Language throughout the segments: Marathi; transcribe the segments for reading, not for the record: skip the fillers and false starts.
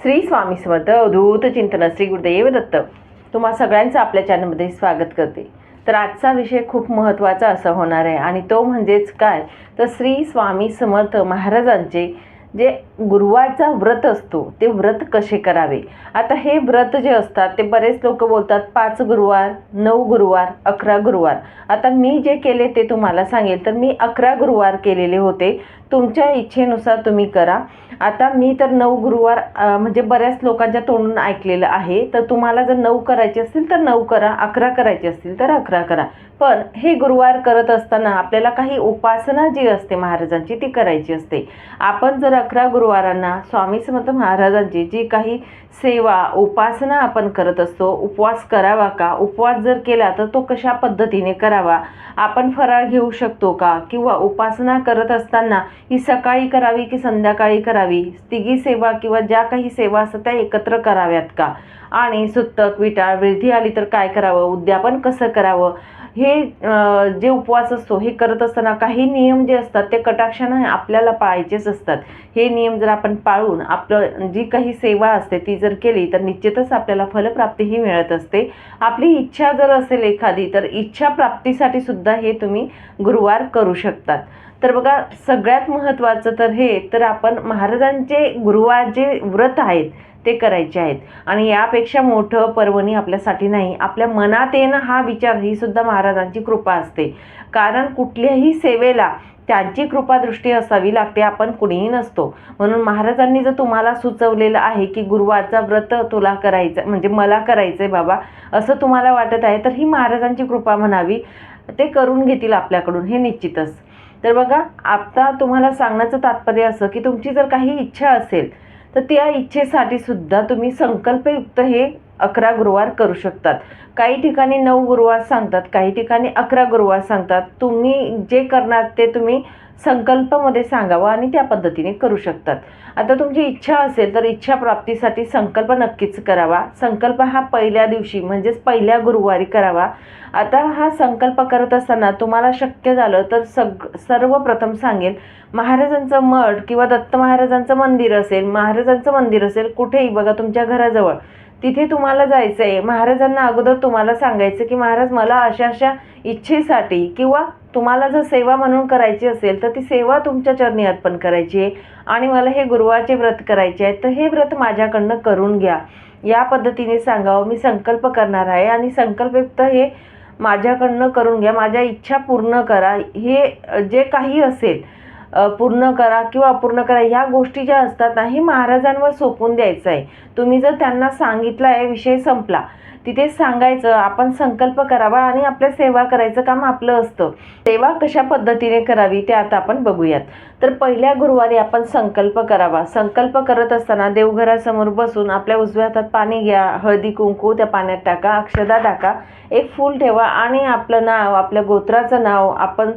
श्री स्वामी समर्थ अवधूत चिंतन श्री गुरुदेव दत्त. तुम्हा सगळ्यांचं आपल्या चॅनलमध्ये स्वागत करते. तर आजचा विषय खूप महत्त्वाचा असा होणार आहे आणि तो म्हणजेच काय तर श्री स्वामी समर्थ महाराजांचे जे गुरुवारचा व्रत असतो ते व्रत कसे करावे. आता हे व्रत जे असतात ते बरेच लोक बोलतात 5 गुरुवार, 9 गुरुवार, 11 गुरुवार. आता मी जे केले ते तुम्हाला सांगेल. तर मी 11 गुरुवार केलेले होते. तुमच्या इच्छेनुसार तुम्ही करा. आता मी तर 9 गुरुवार म्हणजे बऱ्याच लोकांच्या तोंडून ऐकलेलं आहे. तर तुम्हाला जर 9 करायचे असतील तर 9 करा, 11 करायचे असतील तर 11 करा. पण हे गुरुवार करत असताना आपल्याला काही उपासना जी असते महाराजांची ती करायची असते. आपण जर 11 गुरुवारांना स्वामी समर्थ महाराजांची जी काही सेवा उपासना आपण करत असतो, उपवास करावा का, उपवास जर केला तर तो कशा पद्धतीने करावा, आपण फराळ घेऊ शकतो का, किंवा उपासना करत असताना ही सकाळी करावी की संध्याकाळी करावी, तिघी सेवा किंवा ज्या काही सेवा असतात त्या एकत्र कराव्यात का, आणि सुत्तक विटाळ वृद्धी आली तर काय करावं, उद्यापन कसं करावं, हे जे उपवास असतो हे करत असताना काही नियम जे असतात ते कटाक्षाने आपल्याला पाळायचेच असतात. हे नियम जर आपण पाळून आपलं जी काही सेवा असते ती जर केली तर निश्चितच आपल्याला फलप्राप्तीही मिळत असते. आपली इच्छा जर असेल एखादी तर इच्छा प्राप्तीसाठी सुद्धा हे तुम्ही गुरुवार करू शकतात. तर बघा, सगळ्यात महत्त्वाचं तर हे तर आपण महाराजांचे गुरुवार जे व्रत आहेत ते करायचे आहेत. आणि यापेक्षा मोठं पर्वणी आपल्यासाठी नाही. आपल्या मनात येणं हा विचार ही सुद्धा महाराजांची कृपा असते. कारण कुठल्याही सेवेला त्यांची कृपादृष्टी असावी लागते, आपण कुणीही नसतो. म्हणून महाराजांनी जर तुम्हाला सुचवलेलं आहे की गुरुवारचा व्रत तुला करायचं म्हणजे मला करायचं आहे बाबा असं तुम्हाला वाटत आहे, तर ही महाराजांची कृपा म्हणावी. ते करून घेतील आपल्याकडून हे निश्चितच. तर बघा, आता तुम्हाला सांगण्याचं तात्पर्य असं की तुमची जर काही इच्छा असेल तर त्या इच्छेसाठी सुद्धा तुम्ही संकल्पयुक्त हे 11 गुरुवार करू शकतात. काही ठिकाणी 9 गुरुवार सांगतात, काही ठिकाणी 11 गुरुवार सांगतात. तुम्ही जे करणार ते तुम्ही संकल्पामध्ये सांगावं आणि त्या पद्धतीने करू शकतात. आता तुमची इच्छा असेल तर इच्छा प्राप्तीसाठी संकल्प नक्कीच करावा. संकल्प हा पहिल्या दिवशी म्हणजेच पहिल्या गुरुवारी करावा. आता हा संकल्प करत असताना तुम्हाला शक्य झालं तर सर्वप्रथम सांगेल, महाराजांचं मठ किंवा दत्त महाराजांचं मंदिर असेल, महाराजांचं मंदिर असेल कुठेही बघा तुमच्या घराजवळ, तिथे तुम्हाला जायचं आहे. महाराजांना अगोदर तुम्हाला सांगायचं की महाराज मला अशा अशा इच्छेसाठी, किंवा तुम्हाला जर सेवा म्हणून करायची असेल तर ती सेवा तुमच्या चरणी अर्पण करायची आहे आणि मला हे गुरुवारचे व्रत करायचे आहे, तर हे व्रत माझ्याकडनं करून घ्या. या पद्धतीने सांगावं, मी संकल्प करणार आहे आणि संकल्पयुक्त हे माझ्याकडनं करून घ्या, माझ्या इच्छा पूर्ण करा. हे जे काही असेल पूर्ण करा किंवा अपूर्ण करा, ह्या गोष्टी ज्या असतात ना हे महाराजांवर सोपवून द्यायचं आहे. तुम्ही जर त्यांना सांगितलं आहे विषय संपला, तिथे सांगायचं, आपण संकल्प करावा आणि आपल्या सेवा करायचं काम आपलं असतं. सेवा कशा पद्धतीने करावी ते आता आपण बघूयात. तर पहिल्या गुरुवारी आपण संकल्प करावा. संकल्प करत असताना देवघरासमोर बसून आपल्या उजव्या हातात पाणी घ्या, हळदी कुंकू त्या पाण्यात टाका, अक्षदा टाका, एक फूल ठेवा आणि आपलं नाव, आपल्या गोत्राचं नाव, आपण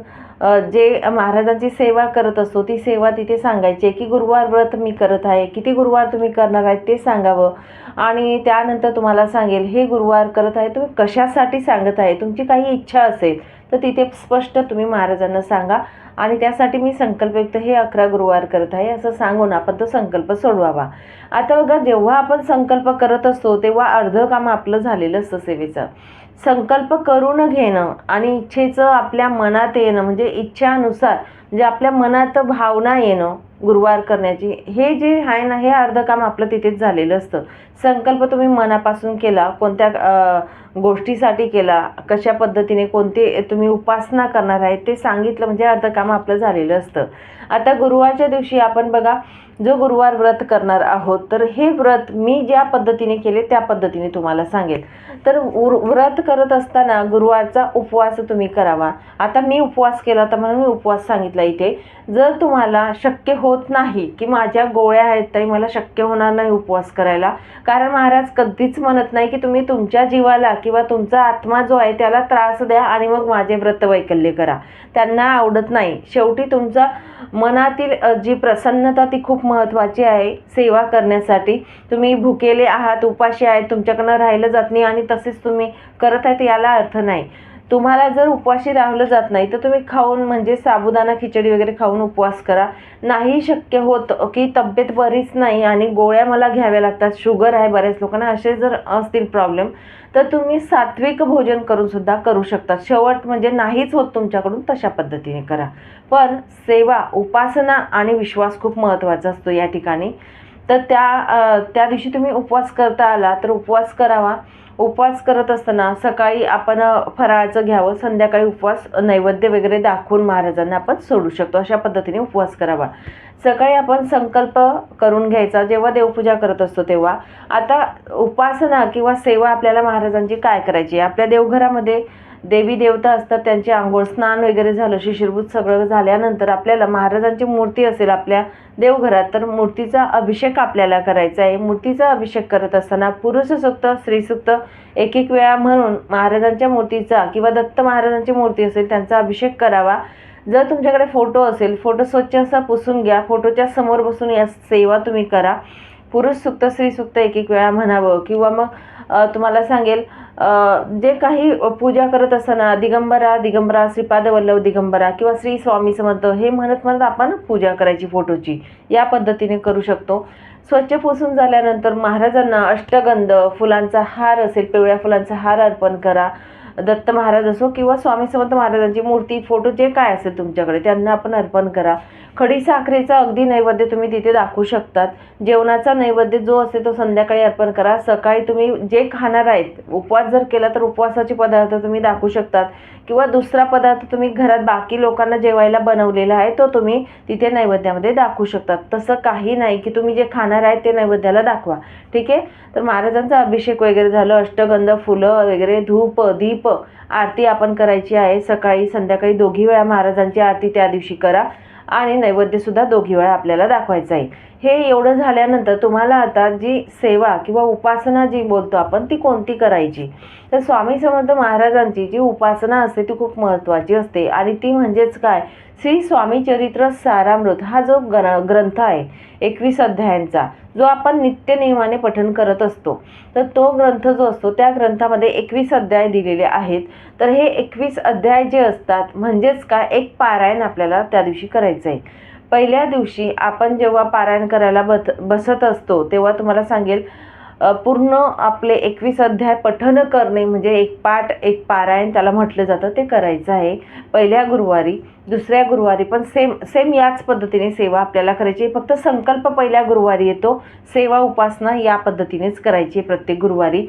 जे महाराजांची सेवा करत असतो ती सेवा तिथे सांगायची की गुरुवार व्रत मी करत आहे, किती गुरुवार तुम्ही करणार आहेत ते सांगावं. आणि त्यानंतर तुम्हाला सांगेल हे गुरुवार करत आहे तुम्ही कशासाठी सांगत आहे. तुमची काही इच्छा असेल तर तिथे स्पष्ट तुम्ही महाराजांना सांगा आणि त्यासाठी मी संकल्पयुक्त हे 11 गुरुवार करत आहे असं सांगून आपण तो संकल्प सोडवावा. आता बघा, जेव्हा आपण संकल्प करत असतो तेव्हा अर्धं काम आपलं झालेलं असतं सेवेचं. संकल्प करून घेणं आणि इच्छेचं आपल्या मनात येणं म्हणजे इच्छानुसार म्हणजे आपल्या मनात भावना येणं गुरुवार करण्याची, हे जे आहे ना हे अर्धं काम आपलं तिथेच झालेलं असतं. संकल्प तुम्ही मनापासून केला, कोणत्या गोष्टीसाठी केला, कशा पद्धतीने कोणते तुम्ही उपासना करणार आहे ते सांगितलं म्हणजे अर्धं काम आपलं झालेलं असतं. आता गुरुवारच्या दिवशी आपण बघा जो गुरुवार व्रत करणार आहोत तर हे व्रत मी ज्या पद्धतीने केले त्या पद्धतीने तुम्हाला सांगेल. तर व्रत करत असताना गुरुवारचा उपवास तुम्ही करावा. आता मी उपवास केला तर म्हणून मी उपवास सांगितला इथे. जर तुम्हाला शक्य होत नाही की माझ्या गोळ्या आहेत ताई मला शक्य होणार नाही उपवास करायला, कारण महाराज कधीच म्हणत नाही की तुम्ही तुमच्या जीवाला किंवा तुमचा आत्मा जो आहे त्याला त्रास द्या आणि मग माझे व्रत वैकल्य करा, त्यांना आवडत नाही. शेवटी तुमचा मनातील जी प्रसन्नता ती खूप महत्त्वाची आहे सेवा करण्यासाठी. तुम्ही भुकेले आहात, उपाशी आहेत, तुमच्याकडनं राहिलं जात नाही आणि तसेच तुम्ही करत आहेत याला अर्थ नाही. तुम्हाला जर उपवासी राहिलं जात नाही तर तुम्ही खाऊन म्हणजे साबुदाणा खिचडी वगैरे खाऊन उपवास करा. नाही शक्य होत की तब्येत बरीच नाही आणि गोळ्या मला घ्याव्या लागतात, शुगर आहे बऱ्याच लोकांना, असे जर असतील प्रॉब्लेम तर तुम्ही सात्विक भोजन करून सुद्धा करू शकता. शेवट म्हणजे नाहीच होत तुमच्याकडून तशा पद्धतीने करा. पण सेवा, उपासना आणि विश्वास खूप महत्त्वाचा असतो या ठिकाणी. तर त्या दिवशी तुम्ही उपवास करता आला तर उपवास करावा. उपवास करत असताना सकाळी आपण फराळाचं घ्यावं, संध्याकाळी उपवास नैवेद्य वगैरे दाखवून महाराजांना आपण सोडू शकतो. अशा पद्धतीने उपवास करावा. सकाळी आपण संकल्प करून घ्यायचा जेव्हा देवपूजा करत असतो तेव्हा. आता उपासना किंवा सेवा आपल्याला महाराजांची काय करायची, आपल्या देवघरामध्ये देवी देवता असतात, त्यांची आंघोळ स्नान वगैरे झालं, शिशिरभूत सगळं झाल्यानंतर आपल्याला महाराजांची मूर्ती असेल आपल्या देवघरात तर मूर्तीचा अभिषेक आपल्याला करायचा आहे. मूर्तीचा अभिषेक करत असताना पुरुष सूक्त, स्त्री सूक्त एक एक वेळा म्हणून महाराजांच्या मूर्तीचा किंवा दत्त महाराजांची मूर्ती असेल त्यांचा अभिषेक करावा. जर तुमच्याकडे फोटो असेल, फोटो स्वच्छ असा पुसून घ्या, फोटोच्या समोर बसून या सेवा तुम्ही करा. पुरुष सूक्त, स्त्री सूक्त एक एक वेळा म्हणावं. किंवा मग तुम्हाला सांगेल जे काही पूजा करत असताना दिगंबरा दिगंबरा, श्रीपाद वल्लभ दिगंबरा किंवा श्री स्वामी समर्थ हे म्हणत म्हणत आपण पूजा करायची फोटोची. या पद्धतीने करू शकतो. स्वच्छ पुसून झाल्यानंतर महाराजांना अष्टगंध फुलांचा हार असेल, पिवळ्या फुलांचा हार अर्पण करा. दत्त महाराज असो किंवा स्वामी समर्थ महाराजांची मूर्ती, फोटो जे काय असेल तुमच्याकडे त्यांना आपण अर्पण करा. खडी साखरेचा अगदी नैवेद्य तुम्ही तिथे दाखवू शकतात. जेवणाचा नैवेद्य जो असेल तो संध्याकाळी अर्पण करा. सकाळी तुम्ही जे खाणार आहेत, उपवास जर केला तर उपवासाचे पदार्थ तुम्ही दाखवू शकतात किंवा दुसरा पदार्थ तुम्ही घरात बाकी लोकांना जेवायला बनवलेला आहे तो तुम्ही तिथे नैवेद्यामध्ये दाखवू शकतात. तसं काही नाही की तुम्ही जे खाणार आहे ते नैवेद्याला दाखवा. ठीक आहे. तर महाराजांचा अभिषेक वगैरे झालं, अष्टगंध फुलं वगैरे, धूप दीप आरती आपण करायची आहे. सकाळी संध्याकाळी दोघी वेळा महाराजांची आरती त्या दिवशी करा आणि नैवेद्यसुद्धा दोघी वेळा आपल्याला दाखवायचं आहे. हे एवढं झाल्यानंतर तुम्हाला आता जी सेवा किंवा उपासना जी बोलतो आपण ती कोणती करायची, तर स्वामी समर्थ महाराजांची जी उपासना असते ती खूप महत्त्वाची असते आणि ती म्हणजेच काय, श्री स्वामी चरित्र सारामृत हा जो ग्रंथ आहे 21 अध्यायांचा, जो आपण नित्य नियमाने पठण करत असतो. तर तो ग्रंथ जो असतो त्या ग्रंथामध्ये 21 अध्याय दिलेले आहेत. तर हे 21 अध्याय जे असतात म्हणजेच काय, एक पारायण आपल्याला त्या दिवशी करायचं आहे. पहिल्या दिवशी आपण जेव्हा पारायण करायला बसत असतो तेव्हा तुम्हाला सांगेल पूर्ण आपले 21 अध्याय पठण करणे म्हणजे एक पाठ एक पारायण त्याला म्हटलं जातं, ते करायचं आहे पहिल्या गुरुवारी. दुसऱ्या गुरुवारी पण सेम याच पद्धतीने सेवा आपल्याला करायची आहे. फक्त संकल्प पहिल्या गुरुवारी येतो, सेवा उपासना या पद्धतीनेच करायची आहे प्रत्येक गुरुवारी.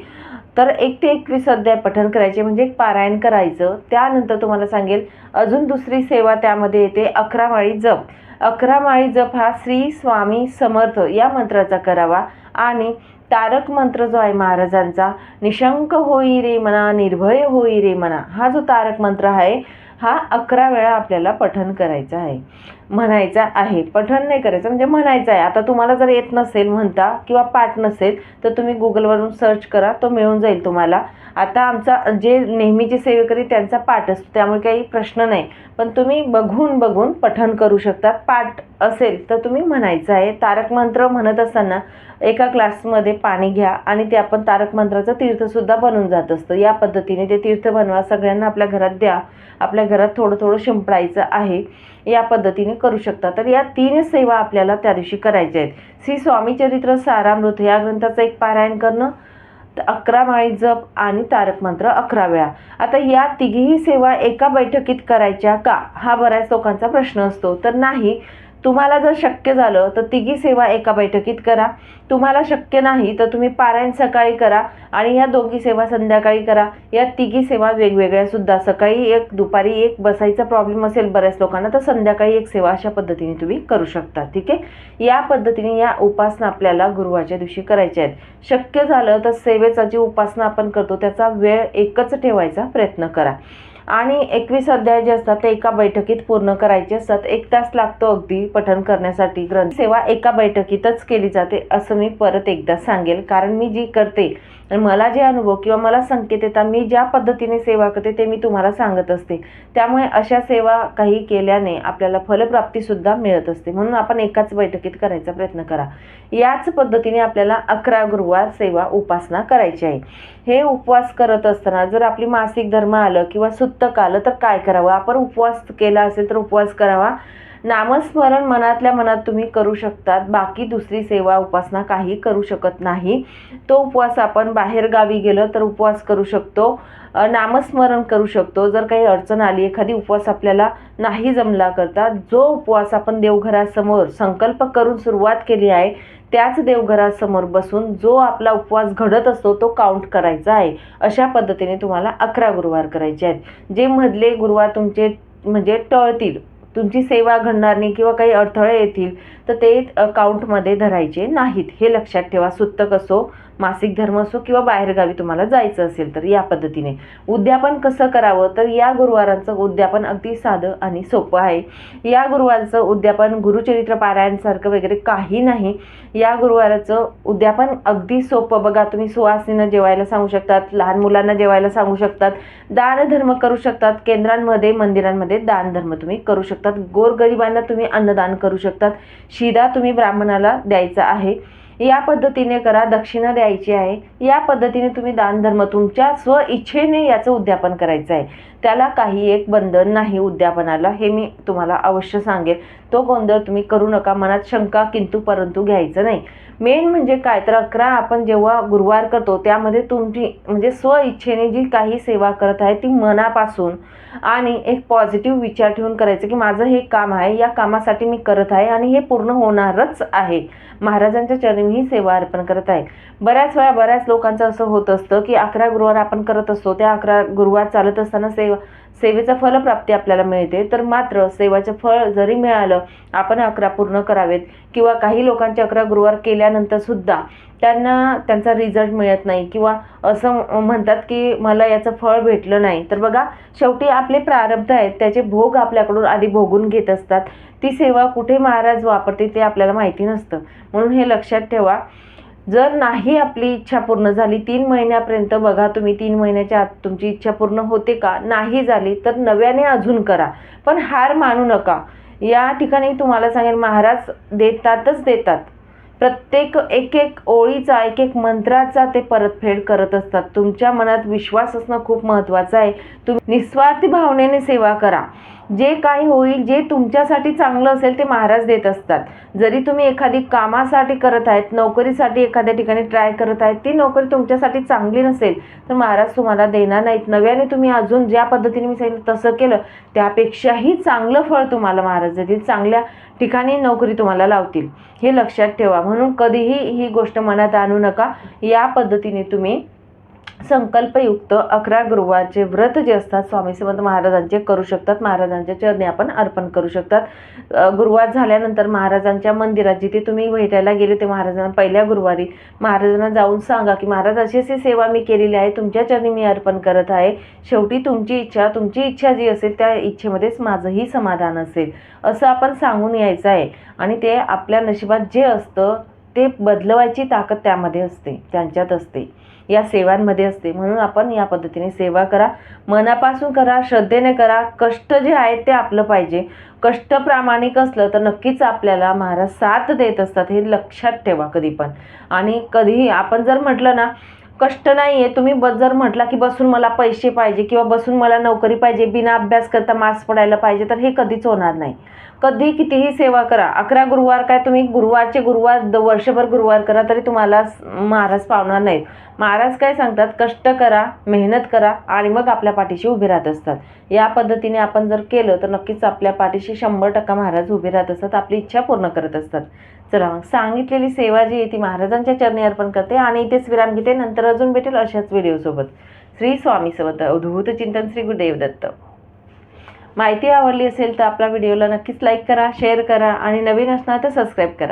तर 1 ते 21 अध्याय पठण करायचे म्हणजे एक पारायण करायचं. त्यानंतर तुम्हाला सांगेल अजून दुसरी सेवा त्यामध्ये येते 11 माळी जप. 11 माळी जप हा श्री स्वामी समर्थ या मंत्राचा करावा आणि तारक मंत्र जो आहे महाराजांचा, निशंक होई रे मना निर्भय होई रे मना, हा जो तारक मंत्र आहे हा 11 वेळा आपल्याला पठण करायचा आहे, म्हणायचा आहे. पठण नाही करायचं म्हणजे म्हणायचं आहे. आता तुम्हाला जर येत नसेल म्हणता किंवा पाठ नसेल तर तुम्ही गुगलवरून सर्च करा, तो मिळून जाईल तुम्हाला. आता आमचा जे नेहमीचे सेवेकरी त्यांचा पाठ असतो त्यामुळे काही प्रश्न नाही, पण तुम्ही बघून पठण करू शकता. पाठ असेल तर तुम्ही म्हणायचं आहे. तारक मंत्र म्हणत असताना एका ग्लासमध्ये पाणी घ्या आणि ते आपण तारक मंत्राचं तीर्थसुद्धा बनून जात असतं. या पद्धतीने ते तीर्थ बनवा, सगळ्यांना आपल्या घरात द्या, आपल्या घरात थोडं थोडं शिंपडायचं आहे. या पद्धतीने करू शकता. तर या 3 सेवा आपल्याला त्या दिवशी करायच्या आहेत. श्री स्वामी चरित्र सारामृत या ग्रंथाचं एक पारायण करणं, 11 माळी जप आणि तारक मंत्र 11 वेळा. आता या तिघीही सेवा एका बैठकीत करायच्या का, हा बऱ्याच लोकांचा प्रश्न असतो. तर नाही, तुम्हाला जर शक्य झालं तर तिघी सेवा एका बैठकीत करा. तुम्हाला शक्य नाही तर तुम्ही पारायण सकाळी करा आणि या दोघी सेवा संध्याकाळी करा. या तिघी सेवा वेगवेगळ्या सुद्धा, सकाळी एक दुपारी एक, बसायचा प्रॉब्लेम असेल बऱ्याच लोकांना तर संध्याकाळी एक सेवा, अशा पद्धतीने तुम्ही करू शकता. ठीक आहे. या पद्धतीने या उपासना आपल्याला गुरुवारच्या दिवशी करायच्या आहेत. शक्य झालं तर सेवेचा जी उपासना आपण करतो त्याचा वेळ एकच ठेवायचा प्रयत्न करा आणि 21 अध्याय जे असतात ते एका बैठकीत पूर्ण करायचे असतात. 1 तास लागतो अगदी पठण करण्यासाठी. ग्रंथ सेवा एका बैठकीतच केली जाते असं मी परत एकदा सांगेल, कारण मी जी करते आणि मला जे अनुभव किंवा मला संकेत येतात, मी ज्या पद्धतीने सेवा करते ते मी तुम्हाला सांगत असते. त्यामुळे अशा सेवा काही केल्याने आपल्याला फलप्राप्तीसुद्धा मिळत असते. म्हणून आपण एकाच बैठकीत करायचा प्रयत्न करा. याच पद्धतीने आपल्याला 11 गुरुवार सेवा उपासना करायची आहे. हे उपवास करत असताना जर आपली मासिक धर्म आलं किंवा सुत्त सुत्तक आलं तर काय करावं, आपण उपवास केला असेल तर उपवास करावा. नामस्मरण मनातल्या मनात तुम्ही करू शकतात, बाकी दुसरी सेवा उपासना काही करू शकत नाही. तो उपवास आपण बाहेर गावी गेलं तर उपवास करू शकतो, नामस्मरण करू शकतो. जर काही अडचण आली, एखादी उपवास आपल्याला नाही जमला करता, जो उपवास आपण देवघरासमोर संकल्प करून सुरुवात केली आहे त्याच देवघरासमोर बसून जो आपला उपवास घडत असतो तो काउंट करायचा आहे. अशा पद्धतीने तुम्हाला 11 गुरुवार करायचे आहेत. जे मधले गुरुवार तुमचे म्हणजे टळतील, तुमची सेवा घडणार नाही किंवा काही अडथळे येतील तर ते काउंटमध्ये धरायचे नाहीत, हे लक्षात ठेवा. सुत्तक असो, मासिक धर्म असो किंवा बाहेरगावी तुम्हाला जायचं असेल तर. या पद्धतीने उद्यापन कसं करावं, तर या गुरुवारांचं उद्यापन अगदी साधं आणि सोपं आहे. या गुरुवारचं उद्यापन गुरुचरित्र पारायणसारखं वगैरे काही नाही. या गुरुवाराचं उद्यापन अगदी सोपं. बघा, तुम्ही सुवासिनींना जेवायला सांगू शकतात, लहान मुलांना जेवायला सांगू शकतात, दानधर्म करू शकतात, केंद्रांमध्ये मंदिरांमध्ये दानधर्म तुम्ही करू शकतात, गोरगरिबांना तुम्ही अन्नदान करू शकतात, शिदा तुम्ही ब्राह्मणाला द्यायचा आहे, या पद्धतीने करा. दक्षिणा द्यायची आहे, या पद्धतीने तुम्ही दानधर्म तुमच्या स्व इच्छेने याचं उद्यापन करायचं आहे. त्याला काही एक बंधन नाही उद्यापनाला, हे मी तुम्हाला अवश्य सांगेन. तो गोंधळ तुम्ही करू नका, मनात शंका किंतु परंतु घ्यायचं नाही. मेन म्हणजे काय तर 11 आपण जेव्हा गुरुवार करतो त्यामध्ये तुमची म्हणजे स्व इच्छेने जी काही सेवा करत आहे ती मनापासून आणि एक पॉझिटिव्ह विचार ठेवून करायचं की माझं हे काम आहे, या कामासाठी मी करत आहे आणि हे पूर्ण होणारच आहे. महाराजांच्या चरणी ही सेवा अर्पण करत आहे. बऱ्याच वेळा बऱ्याच लोकांचं असं होत असतं की 11 गुरुवार आपण करत असतो, त्या 11 गुरुवार चालत असताना सेवेचं फलप्राप्ती आपल्याला मिळते, तर मात्र सेवाचं फळ जरी मिळालं आपण 11 पूर्ण करावेत. किंवा काही लोकांचे 11 गुरुवार केल्यानंतर सुद्धा त्यांना त्यांचा रिझल्ट मिळत नाही किंवा असं म्हणतात की मला याचं फळ भेटलं नाही. तर बघा, शेवटी आपले प्रारब्ध आहेत, त्याचे भोग आपल्याकडून आधी भोगून घेत असतात. ती सेवा कुठे महाराज वापरते ते आपल्याला माहिती नसतं. म्हणून हे लक्षात ठेवा. जर नाही आपली इच्छा पूर्ण झाली 3 महिन्यापर्यंत, बघा तुम्ही 3 महिन्याच्या आत तुमची इच्छा पूर्ण होते का, नाही झाली तर नव्याने अजून करा, पण हार मानू नका. या ठिकाणी तुम्हाला सांगेन, महाराज देतातच देतात. प्रत्येक एक एक ओळीचा, एक एक मंत्राचा ते परतफेड करत असतात. तुमच्या मनात विश्वास असणं खूप महत्त्वाचं आहे. तुम्ही निस्वार्थी भावनेने सेवा करा. जे काही होईल, जे तुमच्यासाठी चांगलं असेल ते महाराज देत असतात. जरी तुम्ही एखादी कामासाठी करत आहेत, नोकरीसाठी एखाद्या ठिकाणी ट्राय करत आहेत, ती नोकरी तुमच्यासाठी चांगली नसेल तर महाराज तुम्हाला देणार नाहीत. नव्याने तुम्ही अजून ज्या पद्धतीने मी सांगितलं तसं केलं त्यापेक्षाही चांगलं फळ तुम्हाला महाराज देतील, चांगल्या ठिकाणी नोकरी तुम्हाला लावतील, हे लक्षात ठेवा. म्हणून कधीही ही गोष्ट मनात आणू नका. या पद्धतीने तुम्ही संकल्पयुक्त 11 गुरुवारचे व्रत जे असतात स्वामी समर्थ महाराजांचे करू शकतात. महाराजांच्या चरणी आपण अर्पण करू शकतात. गुरुवार झाल्यानंतर महाराजांच्या मंदिरात जिथे तुम्ही भेटायला गेले ते महाराजांना पहिल्या गुरुवारी महाराजांना जाऊन सांगा की महाराज अशी अशी सेवा मी केलेली आहे, तुमच्या चरणी मी अर्पण करत आहे. शेवटी तुमची इच्छा जी असेल त्या इच्छेमध्येच माझंही समाधान असेल, असं आपण सांगून यायचं आहे. आणि ते आपल्या नशिबात जे असतं ते बदलवायची ताकद त्यामध्ये असते, त्यांच्यात असते, या सेवांमध्ये असते. म्हणून आपण या पद्धतीने सेवा करा, मनापासून करा, श्रद्धेने करा. कष्ट जे आहेत ते आपलं पाहिजे. कष्ट प्रामाणिक असलं तर नक्कीच आपल्याला महाराज साथ देत असतात, हे लक्षात ठेवा कधी पण. आणि कधीही आपण जर म्हटलं ना कष्ट नाही आहे, तुम्ही जर म्हटला की बसून मला पैसे पाहिजे किंवा बसून मला नोकरी पाहिजे, बिना अभ्यास करता मार्क्स पडायला पाहिजे, तर हे कधीच होणार नाही. कधी कितीही सेवा करा. 11 गुरुवार काय तुम्ही गुरुवार वर्षभर गुरुवार करा तरी तुम्हाला महाराज पावणार नाहीत. महाराज काय सांगतात, कष्ट करा, मेहनत करा आणि मग आपल्या पाठीशी उभे राहत असतात. या पद्धतीने आपण जर केलं तर नक्कीच आपल्या पाठीशी 100% महाराज उभे राहत असतात, आपली इच्छा पूर्ण करत असतात. चला मग, सांगितलेली सेवा जी आहे ती महाराजांच्या चरणी अर्पण करते आणि इथेच विराम घेते. नंतर अजून भेटेल अशाच व्हिडिओसोबत. श्री स्वामी समर्थ. अवधूत चिंतन श्री गुरुदेव दत्त. माहिती आवडली असेल तर आपल्या व्हिडिओला नक्कीच लाईक करा, शेअर करा आणि नवीन असणार तर सबस्क्राईब करा.